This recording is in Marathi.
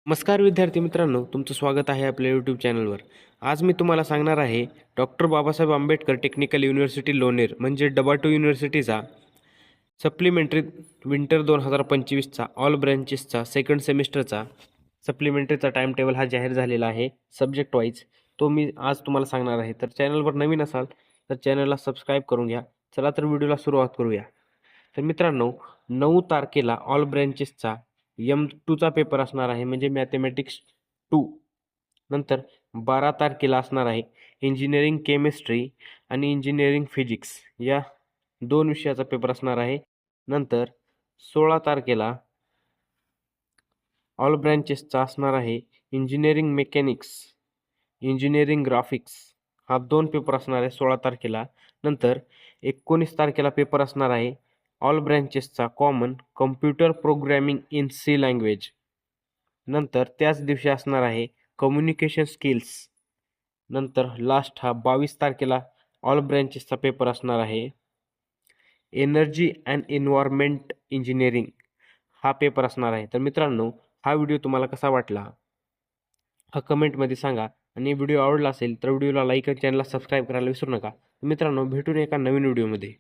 नमस्कार विद्यार्थी मित्रांनो, तुमचं स्वागत आहे आपल्या यूट्यूब चॅनलवर. आज मी तुम्हाला सांगणार आहे doctor Babasaheb Ambedkar technical university Lonere म्हणजे डबा टू युनिव्हर्सिटीचा सप्लिमेंटरी विंटर 2025चा ऑल ब्रँचेसचा सेकंड सेमिस्टरचा सप्लिमेंटरीचा टाईम टेबल हा जाहीर झालेला आहे सब्जेक्ट वाईज. तो मी आज तुम्हाला सांगणार आहे. तर चॅनलवर नवीन असाल तर चॅनलला सबस्क्राईब करून घ्या. चला तर व्हिडिओला सुरुवात करूया. तर मित्रांनो, 9 तारखेला ऑल ब्रँचेसचा M2चा पेपर असणार आहे म्हणजे मॅथेमॅटिक्स 2. नंतर 12 तारखेला असणार आहे इंजिनिअरिंग केमिस्ट्री आणि इंजिनिअरिंग फिजिक्स या 2 विषयाचा पेपर असणार आहे. नंतर 16 तारखेला ऑल ब्रँचेसचा असणार आहे इंजिनिअरिंग मेकॅनिक्स, इंजिनिअरिंग ग्राफिक्स हा 2 पेपर असणार आहे 16 तारखेला. नंतर 19 तारखेला पेपर असणार आहे ऑल ब्रँचेसचा common computer programming in C language. नंतर त्याच दिवशी असणार आहे कम्युनिकेशन स्किल्स. नंतर लास्ट हा 22 तारखेला ऑल ब्रँचेसचा पेपर असणार आहे एनर्जी अँड एन्व्हायरमेंट इंजिनिअरिंग हा पेपर असणार आहे. तर मित्रांनो, हा व्हिडिओ तुम्हाला कसा वाटला हा कमेंटमध्ये सांगा आणि व्हिडिओ आवडला असेल तर व्हिडिओला लाईक आणि चॅनलला सबस्क्राईब करायला विसरू नका. मित्रांनो, भेटून एका नवीन व्हिडिओमध्ये.